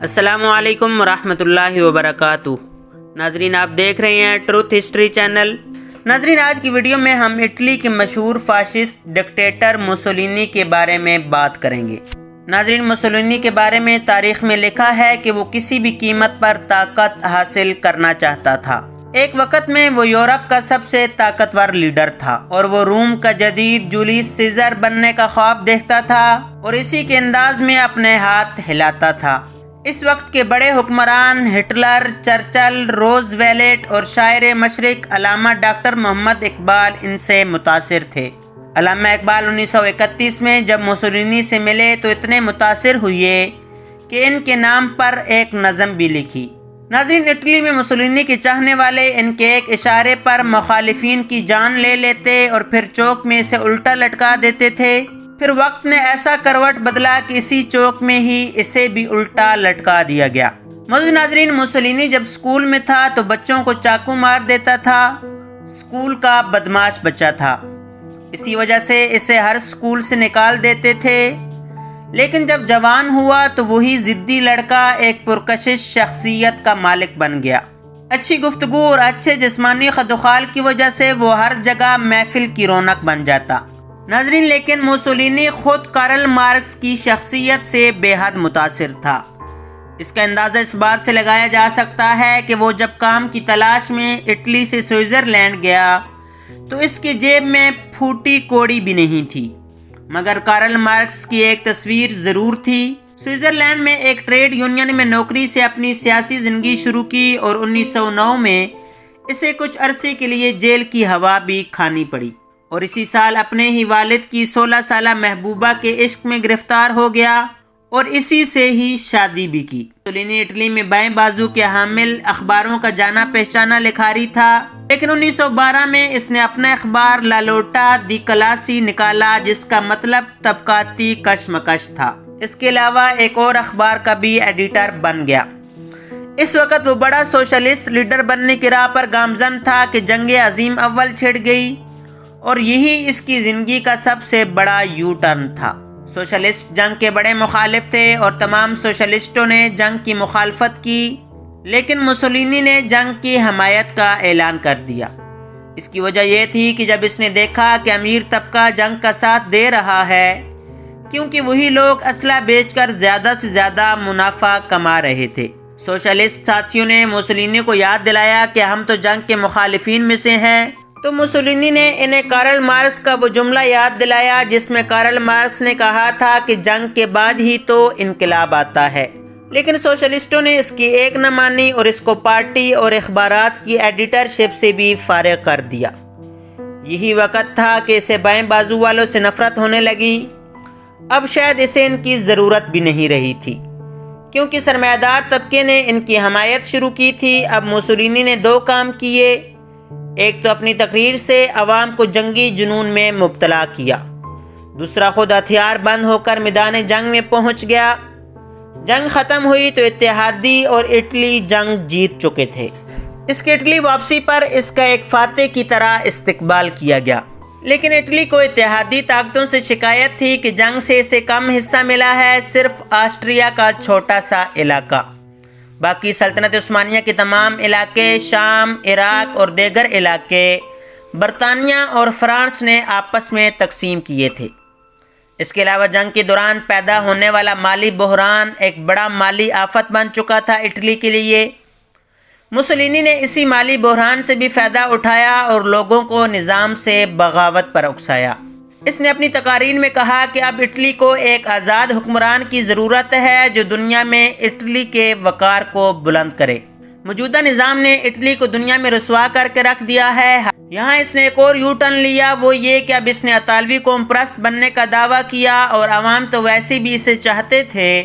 السلام علیکم ورحمۃ اللہ وبرکاتہ۔ ناظرین، آپ دیکھ رہے ہیں ٹروتھ ہسٹری چینل۔ ناظرین، آج کی ویڈیو میں ہم اٹلی کے مشہور فاشسٹ ڈکٹیٹر موسولینی کے بارے میں بات کریں گے۔ ناظرین، موسولینی کے بارے میں تاریخ میں لکھا ہے کہ وہ کسی بھی قیمت پر طاقت حاصل کرنا چاہتا تھا۔ ایک وقت میں وہ یورپ کا سب سے طاقتور لیڈر تھا اور وہ روم کا جدید جولیس سیزر بننے کا خواب دیکھتا تھا اور اسی کے انداز میں اپنے ہاتھ ہلاتا تھا۔ اس وقت کے بڑے حکمران ہٹلر، چرچل، روز ویلٹ اور شاعر مشرق علامہ ڈاکٹر محمد اقبال ان سے متاثر تھے۔ علامہ اقبال 1931 میں جب موسولینی سے ملے تو اتنے متاثر ہوئے کہ ان کے نام پر ایک نظم بھی لکھی۔ ناظرین، اٹلی میں موسولینی کے چاہنے والے ان کے ایک اشارے پر مخالفین کی جان لے لیتے اور پھر چوک میں اسے الٹا لٹکا دیتے تھے۔ پھر وقت نے ایسا کروٹ بدلا کہ اسی چوک میں ہی اسے بھی الٹا لٹکا دیا گیا۔ موجود ناظرین، موسولینی جب اسکول میں تھا تو بچوں کو چاقو مار دیتا تھا۔ اسکول کا بدماش بچہ تھا، اسی وجہ سے اسے ہر اسکول سے نکال دیتے تھے۔ لیکن جب جوان ہوا تو وہی ضدی لڑکا ایک پرکشش شخصیت کا مالک بن گیا۔ اچھی گفتگو اور اچھے جسمانی خدوخال کی وجہ سے وہ ہر جگہ محفل کی رونق بن جاتا۔ ناظرین، لیکن موسولینی خود کارل مارکس کی شخصیت سے بے حد متاثر تھا۔ اس کا اندازہ اس بات سے لگایا جا سکتا ہے کہ وہ جب کام کی تلاش میں اٹلی سے سوئٹزرلینڈ گیا تو اس کی جیب میں پھوٹی کوڑی بھی نہیں تھی، مگر کارل مارکس کی ایک تصویر ضرور تھی۔ سوئٹزرلینڈ میں ایک ٹریڈ یونین میں نوکری سے اپنی سیاسی زندگی شروع کی اور 1909 میں اسے کچھ عرصے کے لیے جیل کی ہوا بھی کھانی پڑی اور اسی سال اپنے ہی والد کی 16 سالہ محبوبہ کے عشق میں گرفتار ہو گیا اور اسی سے ہی شادی بھی کی۔ موسولینی اٹلی میں بائیں بازو کے حامل اخباروں کا جانا پہچانا لکھاری تھا، لیکن 1912 میں اس نے اپنا اخبار لا لوٹا دی کلاسی نکالا، جس کا مطلب طبقاتی کشمکش تھا۔ اس کے علاوہ ایک اور اخبار کا بھی ایڈیٹر بن گیا۔ اس وقت وہ بڑا سوشلسٹ لیڈر بننے کی راہ پر گامزن تھا کہ جنگ عظیم اول چھڑ گئی اور یہی اس کی زندگی کا سب سے بڑا یو ٹرن تھا۔ سوشلسٹ جنگ کے بڑے مخالف تھے اور تمام سوشلسٹوں نے جنگ کی مخالفت کی، لیکن موسولینی نے جنگ کی حمایت کا اعلان کر دیا۔ اس کی وجہ یہ تھی کہ جب اس نے دیکھا کہ امیر طبقہ جنگ کا ساتھ دے رہا ہے، کیونکہ وہی لوگ اسلحہ بیچ کر زیادہ سے زیادہ منافع کما رہے تھے۔ سوشلسٹ ساتھیوں نے موسولینی کو یاد دلایا کہ ہم تو جنگ کے مخالفین میں سے ہیں، تو موسولینی نے انہیں کارل مارکس کا وہ جملہ یاد دلایا جس میں کارل مارکس نے کہا تھا کہ جنگ کے بعد ہی تو انقلاب آتا ہے۔ لیکن سوشلسٹوں نے اس کی ایک نہ مانی اور اس کو پارٹی اور اخبارات کی ایڈیٹرشپ سے بھی فارغ کر دیا۔ یہی وقت تھا کہ اسے بائیں بازو والوں سے نفرت ہونے لگی۔ اب شاید اسے ان کی ضرورت بھی نہیں رہی تھی، کیونکہ سرمایہ دار طبقے نے ان کی حمایت شروع کی تھی۔ اب موسولینی نے دو کام کیے، ایک تو اپنی تقریر سے عوام کو جنگی جنون میں مبتلا کیا، دوسرا خود ہتھیار بند ہو کر میدان جنگ میں پہنچ گیا۔ جنگ ختم ہوئی تو اتحادی اور اٹلی جنگ جیت چکے تھے۔ اس کے اٹلی واپسی پر اس کا ایک فاتح کی طرح استقبال کیا گیا، لیکن اٹلی کو اتحادی طاقتوں سے شکایت تھی کہ جنگ سے اسے کم حصہ ملا ہے، صرف آسٹریا کا چھوٹا سا علاقہ۔ باقی سلطنت عثمانیہ کے تمام علاقے، شام، عراق اور دیگر علاقے برطانیہ اور فرانس نے آپس میں تقسیم کیے تھے۔ اس کے علاوہ جنگ کے دوران پیدا ہونے والا مالی بحران ایک بڑا مالی آفت بن چکا تھا اٹلی کے لیے۔ موسولینی نے اسی مالی بحران سے بھی فائدہ اٹھایا اور لوگوں کو نظام سے بغاوت پر اکسایا۔ اس نے اپنی تقاریر میں کہا کہ اب اٹلی کو ایک آزاد حکمران کی ضرورت ہے جو دنیا میں اٹلی کے وقار کو بلند کرے۔ موجودہ نظام نے اٹلی کو دنیا میں رسوا کر کے رکھ دیا ہے۔ یہاں اس نے ایک اور یو ٹرن لیا، وہ یہ کہ اب اس نے اطالوی قوم پرست بننے کا دعویٰ کیا اور عوام تو ویسے بھی اسے چاہتے تھے۔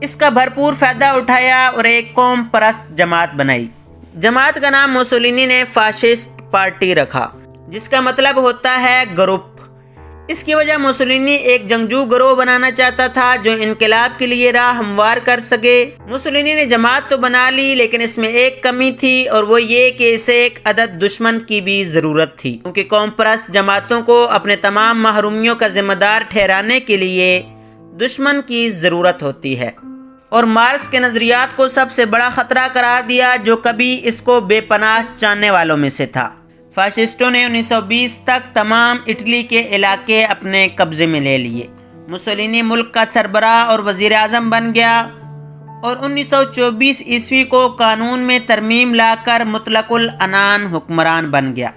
اس کا بھرپور فائدہ اٹھایا اور ایک قوم پرست جماعت بنائی۔ جماعت کا نام موسولینی نے فاشسٹ پارٹی رکھا، جس کا مطلب ہوتا ہے گروپ۔ اس کی وجہ موسولینی ایک جنگجو گروہ بنانا چاہتا تھا جو انقلاب کے لیے راہ ہموار کر سکے۔ موسولینی نے جماعت تو بنا لی، لیکن اس میں ایک کمی تھی اور وہ یہ کہ اسے ایک عدد دشمن کی بھی ضرورت تھی، کیونکہ قوم پرست جماعتوں کو اپنے تمام محرومیوں کا ذمہ دار ٹھہرانے کے لیے دشمن کی ضرورت ہوتی ہے اور مارکس کے نظریات کو سب سے بڑا خطرہ قرار دیا جو کبھی اس کو بے پناہ جاننے والوں میں سے تھا۔ فاشسٹوں نے 1920 تک تمام اٹلی کے علاقے اپنے قبضے میں لے لیے۔ مسولینی ملک کا سربراہ اور وزیر اعظم بن گیا اور 1924 عیسوی کو قانون میں ترمیم لا کر مطلق العنان حکمران بن گیا۔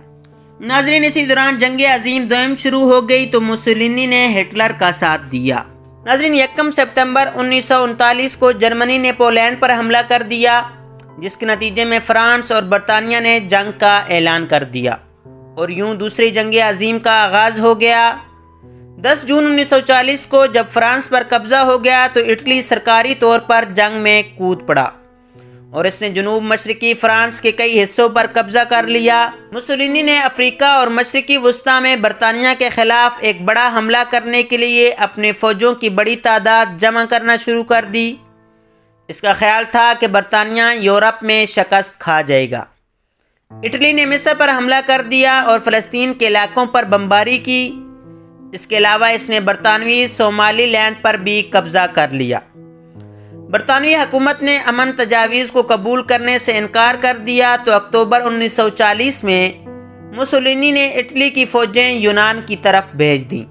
ناظرین، اسی دوران جنگ عظیم دوم شروع ہو گئی تو مسولینی نے ہٹلر کا ساتھ دیا۔ ناظرین، 1 ستمبر 1939 کو جرمنی نے پولینڈ پر حملہ کر دیا، جس کے نتیجے میں فرانس اور برطانیہ نے جنگ کا اعلان کر دیا اور یوں دوسری جنگ عظیم کا آغاز ہو گیا۔ 10 جون 1940 کو جب فرانس پر قبضہ ہو گیا تو اٹلی سرکاری طور پر جنگ میں کود پڑا اور اس نے جنوب مشرقی فرانس کے کئی حصوں پر قبضہ کر لیا۔ مسولینی نے افریقہ اور مشرقی وسطی میں برطانیہ کے خلاف ایک بڑا حملہ کرنے کے لیے اپنے فوجوں کی بڑی تعداد جمع کرنا شروع کر دی۔ اس کا خیال تھا کہ برطانیہ یورپ میں شکست کھا جائے گا۔ اٹلی نے مصر پر حملہ کر دیا اور فلسطین کے علاقوں پر بمباری کی۔ اس کے علاوہ اس نے برطانوی صومالی لینڈ پر بھی قبضہ کر لیا۔ برطانوی حکومت نے امن تجاویز کو قبول کرنے سے انکار کر دیا تو اکتوبر 1940 میں مسولینی نے اٹلی کی فوجیں یونان کی طرف بھیج دیں۔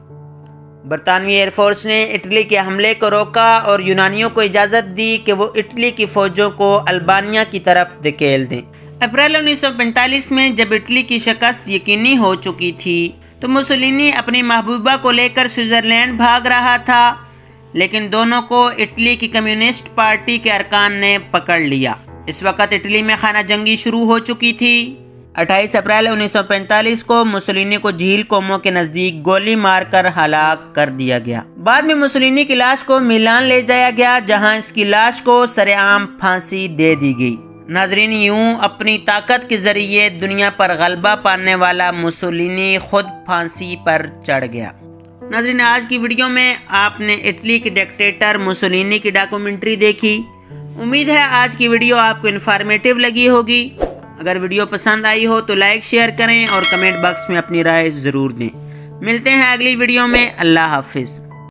برطانوی ایئر فورس نے اٹلی کے حملے کو روکا اور یونانیوں کو اجازت دی کہ وہ اٹلی کی فوجوں کو البانیہ کی طرف دھکیل دیں۔ اپریل 1945 میں جب اٹلی کی شکست یقینی ہو چکی تھی تو مسولینی اپنی محبوبہ کو لے کر سوئٹزرلینڈ بھاگ رہا تھا، لیکن دونوں کو اٹلی کی کمیونسٹ پارٹی کے ارکان نے پکڑ لیا۔ اس وقت اٹلی میں خانہ جنگی شروع ہو چکی تھی۔ 28 اپریل 1945 کو مسولینی کو جھیل کومو کے نزدیک گولی مار کر ہلاک کر دیا گیا۔ بعد میں مسولینی کی لاش کو میلان لے جایا گیا، جہاں اس کی لاش کو سر عام پھانسی دے دی گئی۔ ناظرین، یوں اپنی طاقت کے ذریعے دنیا پر غلبہ پانے والا مسولینی خود پھانسی پر چڑھ گیا۔ ناظرین، آج کی ویڈیو میں آپ نے اٹلی کے ڈکٹیٹر مسولینی کی ڈاکومنٹری دیکھی۔ امید ہے آج کی ویڈیو آپ کو انفارمیٹیو لگی ہوگی۔ اگر ویڈیو پسند آئی ہو تو لائک شیئر کریں اور کمنٹ باکس میں اپنی رائے ضرور دیں۔ ملتے ہیں اگلی ویڈیو میں۔ اللہ حافظ۔